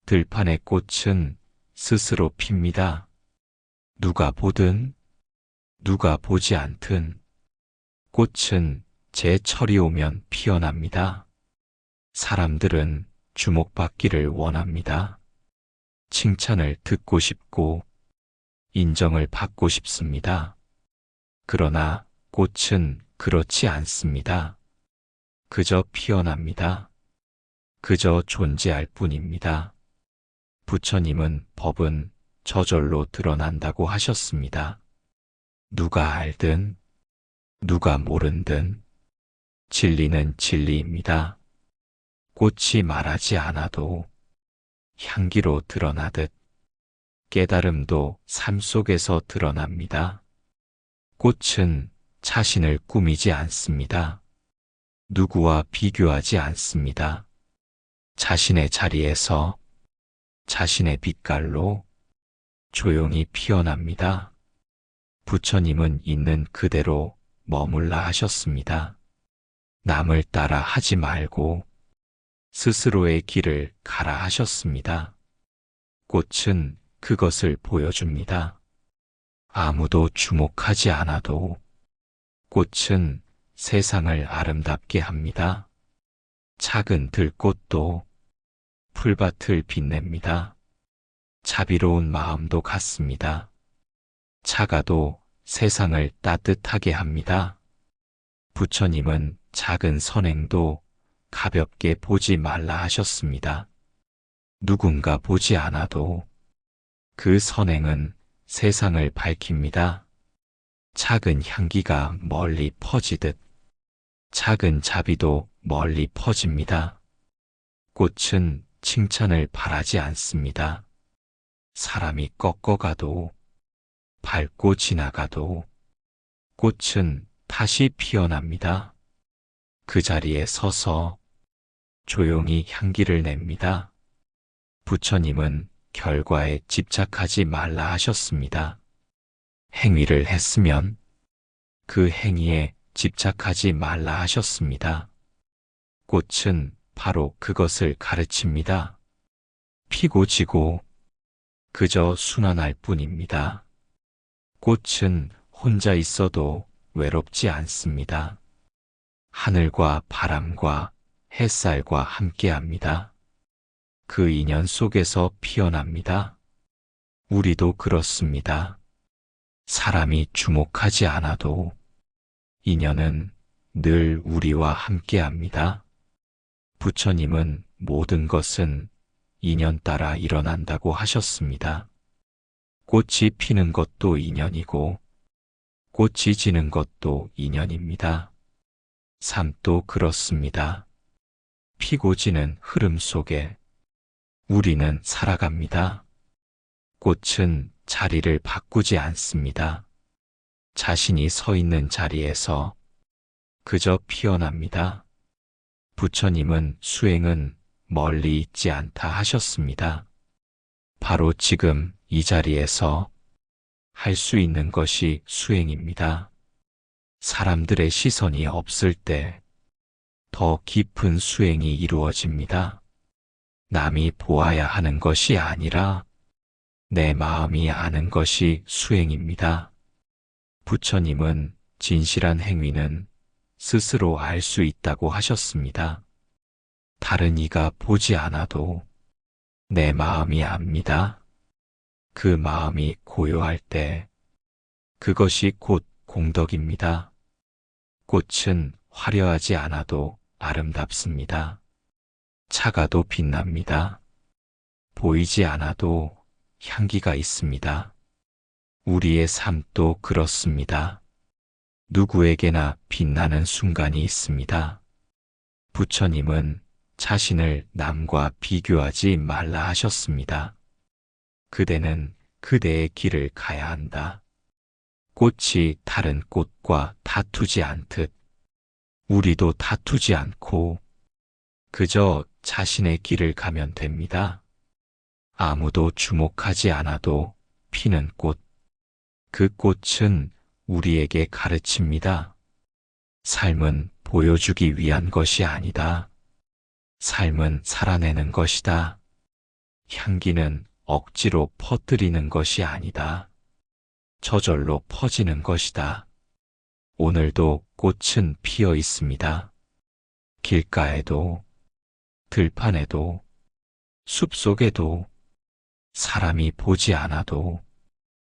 들판의 꽃은 스스로 핍니다. 누가 보든 누가 보지 않든 꽃은 제 철이 오면 피어납니다. 사람들은 주목받기를 원합니다. 칭찬을 듣고 싶고 인정을 받고 싶습니다. 그러나 꽃은 그렇지 않습니다. 그저 피어납니다. 그저 존재할 뿐입니다. 부처님은 법은 저절로 드러난다고 하셨습니다. 누가 알든 누가 모른든 진리는 진리입니다. 꽃이 말하지 않아도 향기로 드러나듯 깨달음도 삶 속에서 드러납니다. 꽃은 자신을 꾸미지 않습니다. 누구와 비교하지 않습니다. 자신의 자리에서 자신의 빛깔로 조용히 피어납니다. 부처님은 있는 그대로 머물라 하셨습니다. 남을 따라 하지 말고 스스로의 길을 가라 하셨습니다. 꽃은 그것을 보여줍니다. 아무도 주목하지 않아도 꽃은 세상을 아름답게 합니다. 작은 들꽃도 풀밭을 빛냅니다. 자비로운 마음도 같습니다. 차가도 세상을 따뜻하게 합니다. 부처님은 작은 선행도 가볍게 보지 말라 하셨습니다. 누군가 보지 않아도 그 선행은 세상을 밝힙니다. 작은 향기가 멀리 퍼지듯 작은 자비도 멀리 퍼집니다. 꽃은 칭찬을 바라지 않습니다. 사람이 꺾어가도 밟고 지나가도 꽃은 다시 피어납니다. 그 자리에 서서 조용히 향기를 냅니다. 부처님은 결과에 집착하지 말라 하셨습니다. 행위를 했으면 그 행위에 집착하지 말라 하셨습니다. 꽃은 바로 그것을 가르칩니다. 피고 지고 그저 순환할 뿐입니다. 꽃은 혼자 있어도 외롭지 않습니다. 하늘과 바람과 햇살과 함께합니다. 그 인연 속에서 피어납니다. 우리도 그렇습니다. 사람이 주목하지 않아도 인연은 늘 우리와 함께합니다. 부처님은 모든 것은 인연 따라 일어난다고 하셨습니다. 꽃이 피는 것도 인연이고 꽃이 지는 것도 인연입니다. 삶도 그렇습니다. 피고 지는 흐름 속에 우리는 살아갑니다. 꽃은 자리를 바꾸지 않습니다. 자신이 서 있는 자리에서 그저 피어납니다. 부처님은 수행은 멀리 있지 않다 하셨습니다. 바로 지금 이 자리에서 할 수 있는 것이 수행입니다. 사람들의 시선이 없을 때 더 깊은 수행이 이루어집니다. 남이 보아야 하는 것이 아니라 내 마음이 아는 것이 수행입니다. 부처님은 진실한 행위는 스스로 알 수 있다고 하셨습니다. 다른 이가 보지 않아도 내 마음이 압니다. 그 마음이 고요할 때 그것이 곧 공덕입니다. 꽃은 화려하지 않아도 아름답습니다. 차가도 빛납니다. 보이지 않아도 향기가 있습니다. 우리의 삶도 그렇습니다. 누구에게나 빛나는 순간이 있습니다. 부처님은 자신을 남과 비교하지 말라 하셨습니다. 그대는 그대의 길을 가야 한다. 꽃이 다른 꽃과 다투지 않듯 우리도 다투지 않고 그저 자신의 길을 가면 됩니다. 아무도 주목하지 않아도 피는 꽃, 그 꽃은 우리에게 가르칩니다. 삶은 보여주기 위한 것이 아니다. 삶은 살아내는 것이다. 향기는 억지로 퍼뜨리는 것이 아니다. 저절로 퍼지는 것이다. 오늘도 꽃은 피어 있습니다. 길가에도, 들판에도, 숲속에도, 사람이 보지 않아도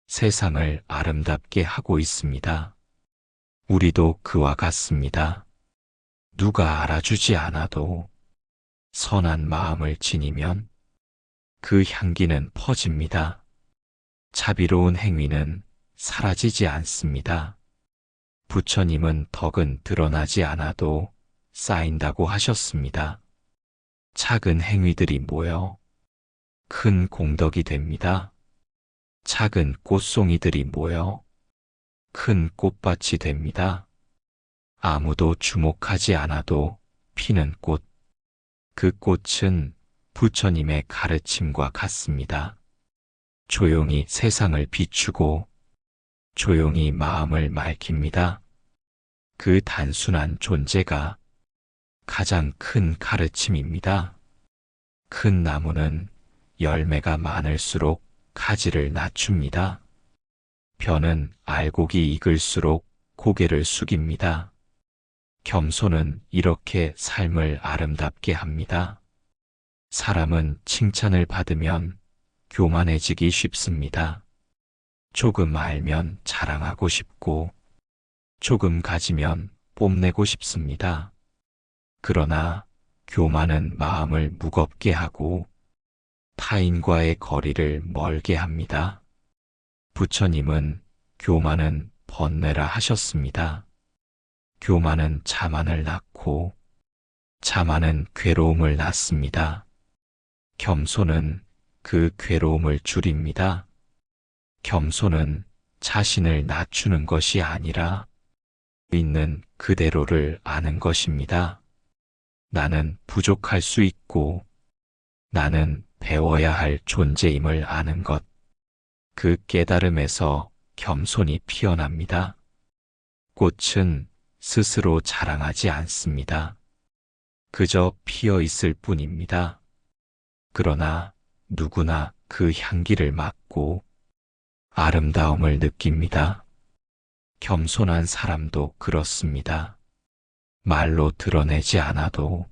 세상을 아름답게 하고 있습니다. 우리도 그와 같습니다. 누가 알아주지 않아도 선한 마음을 지니면 그 향기는 퍼집니다. 자비로운 행위는 사라지지 않습니다. 부처님은 덕은 드러나지 않아도 쌓인다고 하셨습니다. 작은 행위들이 모여 큰 공덕이 됩니다. 작은 꽃송이들이 모여 큰 꽃밭이 됩니다. 아무도 주목하지 않아도 피는 꽃, 그 꽃은 부처님의 가르침과 같습니다. 조용히 세상을 비추고 조용히 마음을 맑힙니다. 그 단순한 존재가 가장 큰 가르침입니다. 큰 나무는 열매가 많을수록 가지를 낮춥니다. 벼는 알곡이 익을수록 고개를 숙입니다. 겸손은 이렇게 삶을 아름답게 합니다. 사람은 칭찬을 받으면 교만해지기 쉽습니다. 조금 알면 자랑하고 싶고, 조금 가지면 뽐내고 싶습니다. 그러나 교만은 마음을 무겁게 하고 타인과의 거리를 멀게 합니다. 부처님은 교만은 번뇌라 하셨습니다. 교만은 자만을 낳고 자만은 괴로움을 낳습니다. 겸손은 그 괴로움을 줄입니다. 겸손은 자신을 낮추는 것이 아니라 있는 그대로를 아는 것입니다. 나는 부족할 수 있고 나는 배워야 할 존재임을 아는 것. 그 깨달음에서 겸손이 피어납니다. 꽃은 스스로 자랑하지 않습니다. 그저 피어 있을 뿐입니다. 그러나 누구나 그 향기를 맡고 아름다움을 느낍니다. 겸손한 사람도 그렇습니다. 말로 드러내지 않아도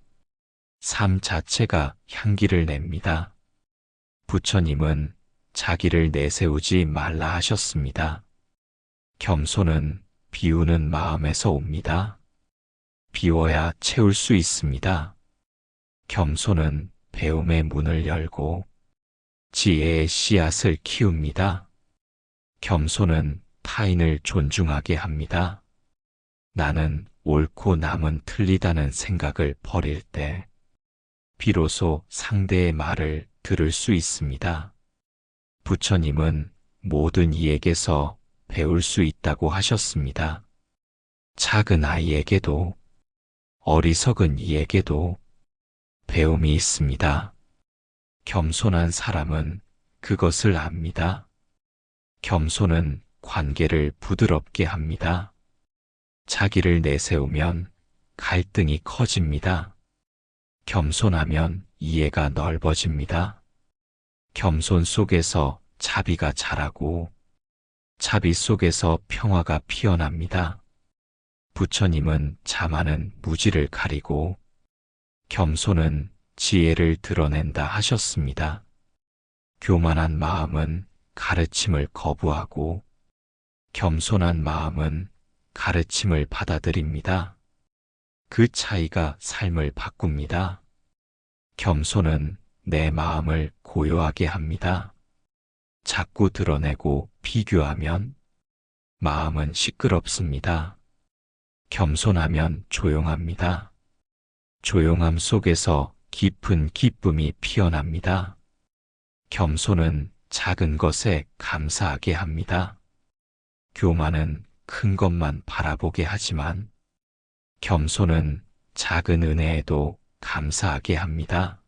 삶 자체가 향기를 냅니다. 부처님은 자기를 내세우지 말라 하셨습니다. 겸손은 비우는 마음에서 옵니다. 비워야 채울 수 있습니다. 겸손은 배움의 문을 열고 지혜의 씨앗을 키웁니다. 겸손은 타인을 존중하게 합니다. 나는 옳고 남은 틀리다는 생각을 버릴 때 비로소 상대의 말을 들을 수 있습니다. 부처님은 모든 이에게서 배울 수 있다고 하셨습니다. 작은 아이에게도 어리석은 이에게도 배움이 있습니다. 겸손한 사람은 그것을 압니다. 겸손은 관계를 부드럽게 합니다. 자기를 내세우면 갈등이 커집니다. 겸손하면 이해가 넓어집니다. 겸손 속에서 자비가 자라고 자비 속에서 평화가 피어납니다. 부처님은 자만은 무지를 가리고 겸손은 지혜를 드러낸다 하셨습니다. 교만한 마음은 가르침을 거부하고 겸손한 마음은 가르침을 받아들입니다. 그 차이가 삶을 바꿉니다. 겸손은 내 마음을 고요하게 합니다. 자꾸 드러내고 비교하면 마음은 시끄럽습니다. 겸손하면 조용합니다. 조용함 속에서 깊은 기쁨이 피어납니다. 겸손은 작은 것에 감사하게 합니다. 교만은 큰 것만 바라보게 하지만 겸손은 작은 은혜에도 감사하게 합니다.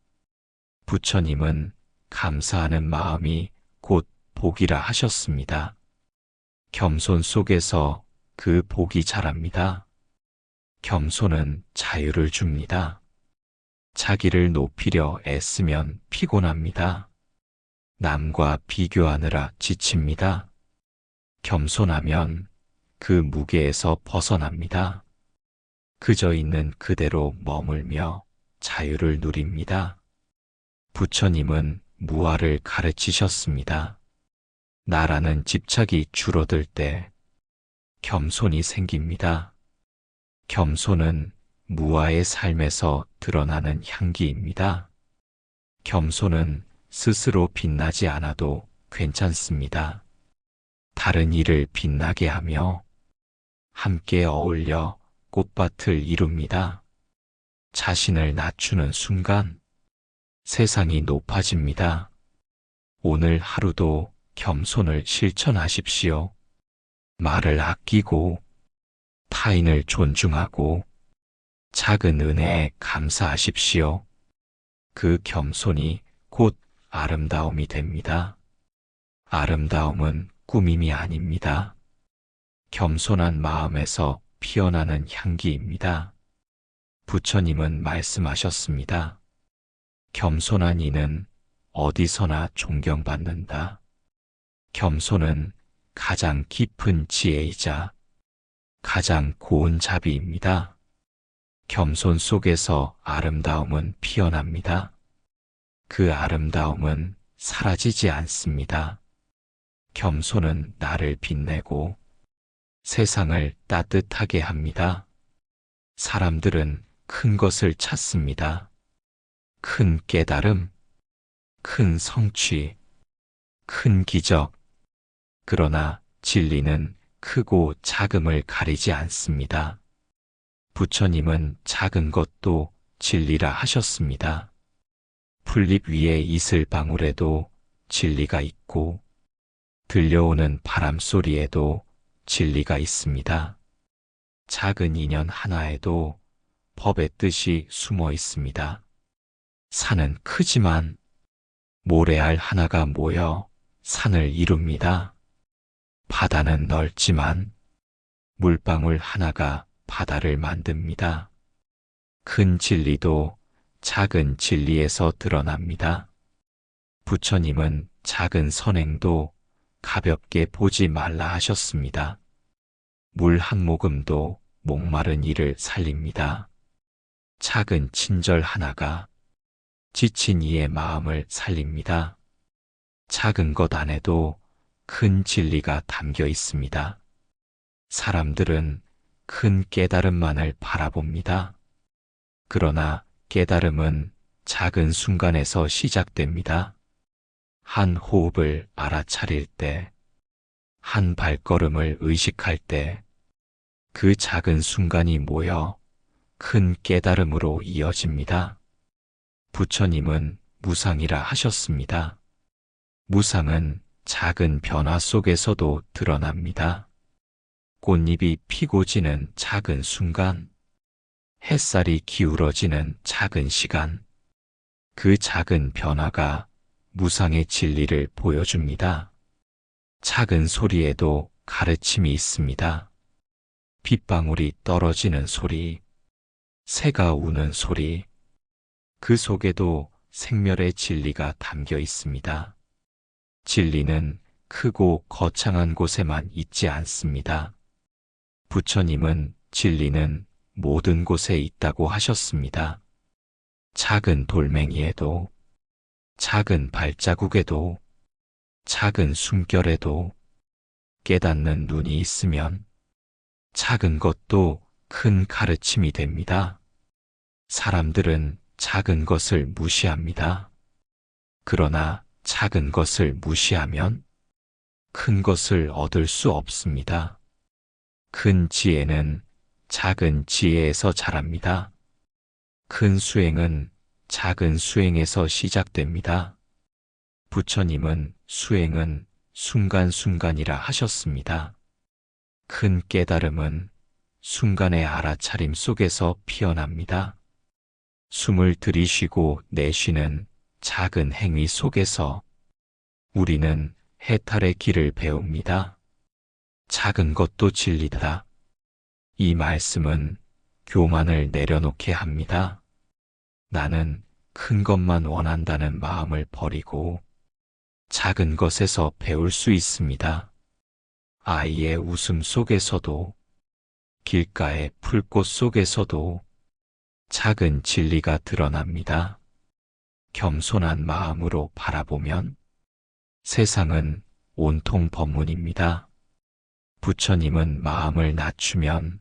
부처님은 감사하는 마음이 곧 복이라 하셨습니다. 겸손 속에서 그 복이 자랍니다. 겸손은 자유를 줍니다. 자기를 높이려 애쓰면 피곤합니다. 남과 비교하느라 지칩니다. 겸손하면 그 무게에서 벗어납니다. 그저 있는 그대로 머물며 자유를 누립니다. 부처님은 무아를 가르치셨습니다. 나라는 집착이 줄어들 때 겸손이 생깁니다. 겸손은 무아의 삶에서 드러나는 향기입니다. 겸손은 스스로 빛나지 않아도 괜찮습니다. 다른 이를 빛나게 하며 함께 어울려 꽃밭을 이룹니다. 자신을 낮추는 순간 세상이 높아집니다. 오늘 하루도 겸손을 실천하십시오. 말을 아끼고 타인을 존중하고 작은 은혜에 감사하십시오. 그 겸손이 곧 아름다움이 됩니다. 아름다움은 꾸밈이 아닙니다. 겸손한 마음에서 피어나는 향기입니다. 부처님은 말씀하셨습니다. 겸손한 이는 어디서나 존경받는다. 겸손은 가장 깊은 지혜이자 가장 고운 자비입니다. 겸손 속에서 아름다움은 피어납니다. 그 아름다움은 사라지지 않습니다. 겸손은 나를 빛내고 세상을 따뜻하게 합니다. 사람들은 큰 것을 찾습니다. 큰 깨달음, 큰 성취, 큰 기적. 그러나 진리는 크고 작음을 가리지 않습니다. 부처님은 작은 것도 진리라 하셨습니다. 풀잎 위에 이슬방울에도 진리가 있고 들려오는 바람 소리에도 진리가 있습니다. 작은 인연 하나에도 법의 뜻이 숨어 있습니다. 산은 크지만 모래알 하나가 모여 산을 이룹니다. 바다는 넓지만 물방울 하나가 바다를 만듭니다. 큰 진리도 작은 진리에서 드러납니다. 부처님은 작은 선행도 가볍게 보지 말라 하셨습니다. 물 한 모금도 목마른 이를 살립니다. 작은 친절 하나가 지친 이의 마음을 살립니다. 작은 것 안에도 큰 진리가 담겨 있습니다. 사람들은 큰 깨달음만을 바라봅니다. 그러나 깨달음은 작은 순간에서 시작됩니다. 한 호흡을 알아차릴 때, 한 발걸음을 의식할 때, 그 작은 순간이 모여 큰 깨달음으로 이어집니다. 부처님은 무상이라 하셨습니다. 무상은 작은 변화 속에서도 드러납니다. 꽃잎이 피고 지는 작은 순간, 햇살이 기울어지는 작은 시간, 그 작은 변화가 무상의 진리를 보여줍니다. 작은 소리에도 가르침이 있습니다. 빗방울이 떨어지는 소리, 새가 우는 소리, 그 속에도 생멸의 진리가 담겨 있습니다. 진리는 크고 거창한 곳에만 있지 않습니다. 부처님은 진리는 모든 곳에 있다고 하셨습니다. 작은 돌멩이에도, 작은 발자국에도, 작은 숨결에도 깨닫는 눈이 있으면 작은 것도 큰 가르침이 됩니다. 사람들은 작은 것을 무시합니다. 그러나 작은 것을 무시하면 큰 것을 얻을 수 없습니다. 큰 지혜는 작은 지혜에서 자랍니다. 큰 수행은 작은 수행에서 시작됩니다. 부처님은 수행은 순간순간이라 하셨습니다. 큰 깨달음은 순간의 알아차림 속에서 피어납니다. 숨을 들이쉬고 내쉬는 작은 행위 속에서 우리는 해탈의 길을 배웁니다. 작은 것도 진리다. 이 말씀은 교만을 내려놓게 합니다. 나는 큰 것만 원한다는 마음을 버리고 작은 것에서 배울 수 있습니다. 아이의 웃음 속에서도, 길가의 풀꽃 속에서도 작은 진리가 드러납니다. 겸손한 마음으로 바라보면 세상은 온통 법문입니다. 부처님은 마음을 낮추면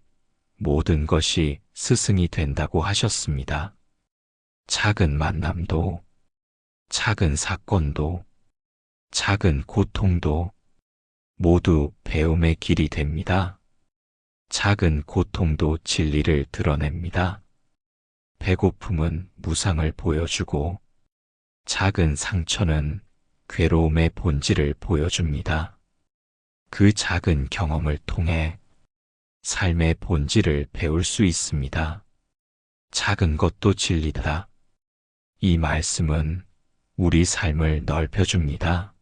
모든 것이 스승이 된다고 하셨습니다. 작은 만남도, 작은 사건도, 작은 고통도 모두 배움의 길이 됩니다. 작은 고통도 진리를 드러냅니다. 배고픔은 무상을 보여주고 작은 상처는 괴로움의 본질을 보여줍니다. 그 작은 경험을 통해 삶의 본질을 배울 수 있습니다. 작은 것도 진리다. 이 말씀은 우리 삶을 넓혀줍니다.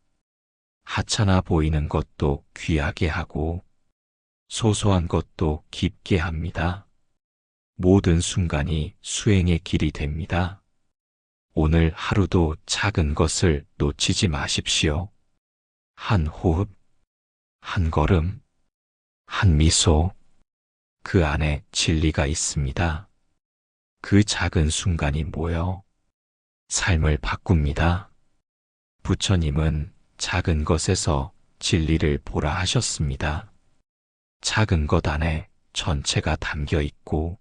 하찮아 보이는 것도 귀하게 하고 소소한 것도 깊게 합니다. 모든 순간이 수행의 길이 됩니다. 오늘 하루도 작은 것을 놓치지 마십시오. 한 호흡, 한 걸음, 한 미소, 그 안에 진리가 있습니다. 그 작은 순간이 모여 삶을 바꿉니다. 부처님은 작은 것에서 진리를 보라 하셨습니다. 작은 것 안에 전체가 담겨 있고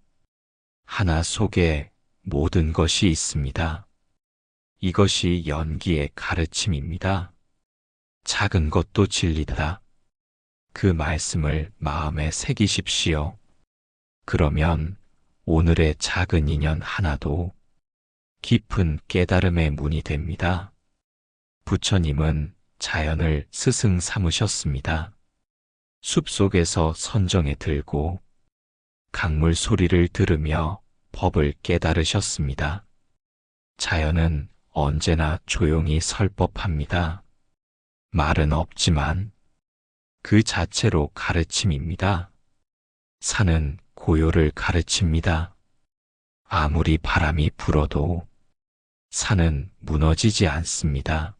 하나 속에 모든 것이 있습니다. 이것이 연기의 가르침입니다. 작은 것도 진리다. 그 말씀을 마음에 새기십시오. 그러면 오늘의 작은 인연 하나도 깊은 깨달음의 문이 됩니다. 부처님은 자연을 스승 삼으셨습니다. 숲속에서 선정에 들고 강물 소리를 들으며 법을 깨달으셨습니다. 자연은 언제나 조용히 설 법합니다. 말은 없지만 그 자체로 가르침입니다. 산은 고요를 가르칩니다. 아무리 바람이 불어도 산은 무너지지 않습니다.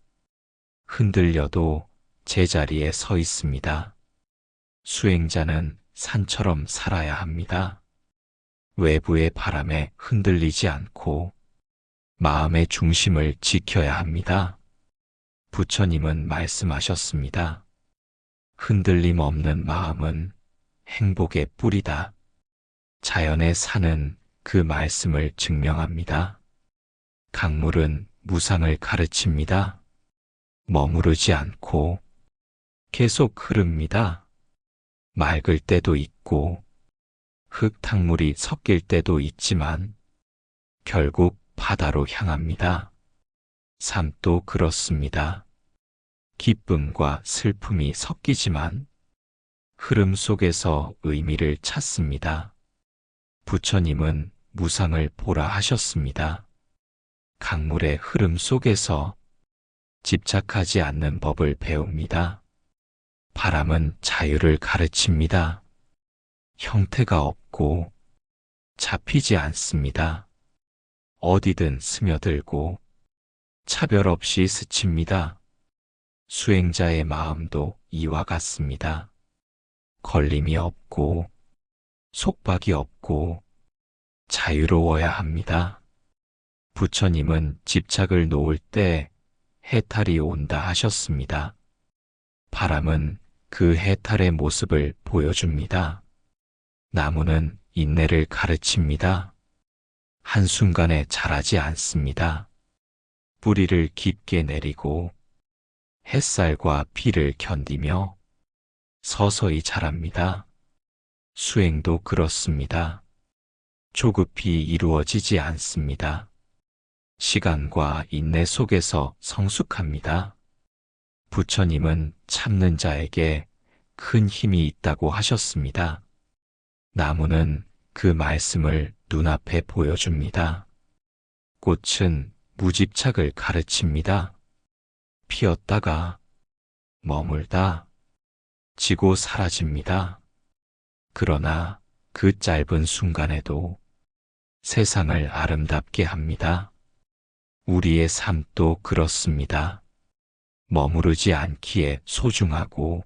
흔들려도 제자리에 서 있습니다. 수행자는 산처럼 살아야 합니다. 외부의 바람에 흔들리지 않고 마음의 중심을 지켜야 합니다. 부처님은 말씀하셨습니다. 흔들림 없는 마음은 행복의 뿌리다. 자연의 산은 그 말씀을 증명합니다. 강물은 무상을 가르칩니다. 머무르지 않고 계속 흐릅니다. 맑을 때도 있고 흙탕물이 섞일 때도 있지만 결국 바다로 향합니다. 삶도 그렇습니다. 기쁨과 슬픔이 섞이지만 흐름 속에서 의미를 찾습니다. 부처님은 무상을 보라 하셨습니다. 강물의 흐름 속에서 집착하지 않는 법을 배웁니다. 바람은 자유를 가르칩니다. 형태가 없고 잡히지 않습니다. 어디든 스며들고 차별 없이 스칩니다. 수행자의 마음도 이와 같습니다. 걸림이 없고 속박이 없고 자유로워야 합니다. 부처님은 집착을 놓을 때 해탈이 온다 하셨습니다. 바람은 그 해탈의 모습을 보여줍니다. 나무는 인내를 가르칩니다. 한순간에 자라지 않습니다. 뿌리를 깊게 내리고 햇살과 비를 견디며 서서히 자랍니다. 수행도 그렇습니다. 조급히 이루어지지 않습니다. 시간과 인내 속에서 성숙합니다. 부처님은 참는 자에게 큰 힘이 있다고 하셨습니다. 나무는 그 말씀을 눈앞에 보여줍니다. 꽃은 무집착을 가르칩니다. 피었다가 머물다 지고 사라집니다. 그러나 그 짧은 순간에도 세상을 아름답게 합니다. 우리의 삶도 그렇습니다. 머무르지 않기에 소중하고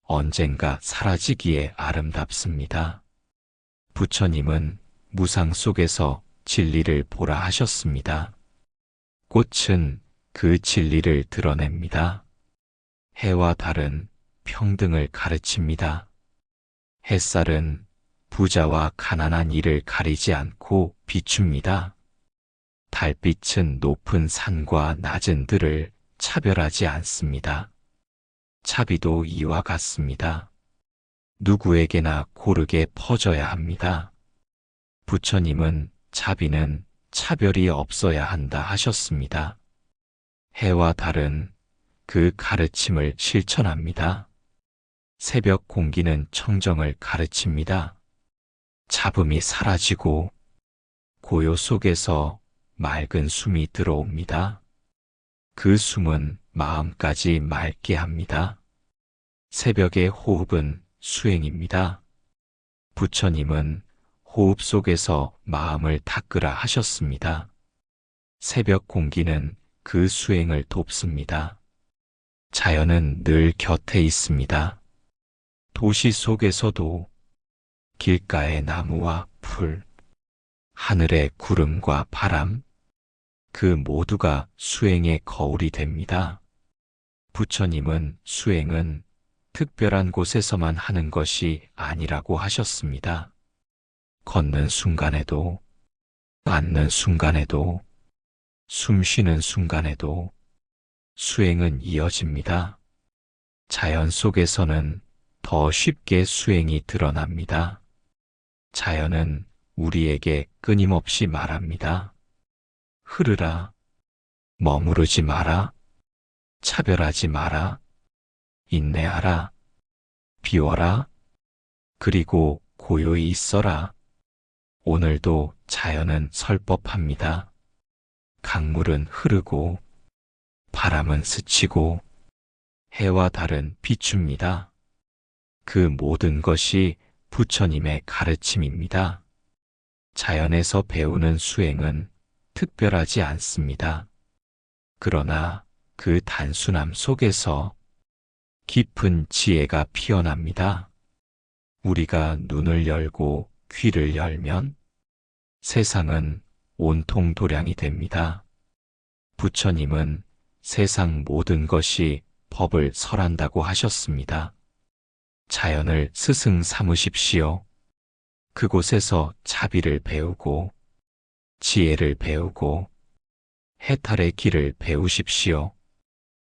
언젠가 사라지기에 아름답습니다. 부처님은 무상 속에서 진리를 보라 하셨습니다. 꽃은 그 진리를 드러냅니다. 해와 달은 평등을 가르칩니다. 햇살은 부자와 가난한 이를 가리지 않고 비춥니다. 달빛은 높은 산과 낮은 들을 차별하지 않습니다. 차비도 이와 같습니다. 누구에게나 고르게 퍼져야 합니다. 부처님은 차비는 차별이 없어야 한다 하셨습니다. 해와 달은 그 가르침을 실천합니다. 새벽 공기는 청정을 가르칩니다. 잡음이 사라지고 고요 속에서 맑은 숨이 들어옵니다. 그 숨은 마음까지 맑게 합니다. 새벽의 호흡은 수행입니다. 부처님은 호흡 속에서 마음을 닦으라 하셨습니다. 새벽 공기는 그 수행을 돕습니다. 자연은 늘 곁에 있습니다. 도시 속에서도 길가의 나무와 풀, 하늘의 구름과 바람, 그 모두가 수행의 거울이 됩니다. 부처님은 수행은 특별한 곳에서만 하는 것이 아니라고 하셨습니다. 걷는 순간에도, 앉는 순간에도, 숨 쉬는 순간에도 수행은 이어집니다. 자연 속에서는 더 쉽게 수행이 드러납니다. 자연은 우리에게 끊임없이 말합니다. 흐르라, 머무르지 마라, 차별하지 마라, 인내하라, 비워라, 그리고 고요히 있어라. 오늘도 자연은 설법합니다. 강물은 흐르고, 바람은 스치고, 해와 달은 비춥니다. 그 모든 것이 부처님의 가르침입니다. 자연에서 배우는 수행은 특별하지 않습니다. 그러나 그 단순함 속에서 깊은 지혜가 피어납니다. 우리가 눈을 열고 귀를 열면 세상은 온통 도량이 됩니다. 부처님은 세상 모든 것이 법을 설한다고 하셨습니다. 자연을 스승 삼으십시오. 그곳에서 자비를 배우고 지혜를 배우고 해탈의 길을 배우십시오.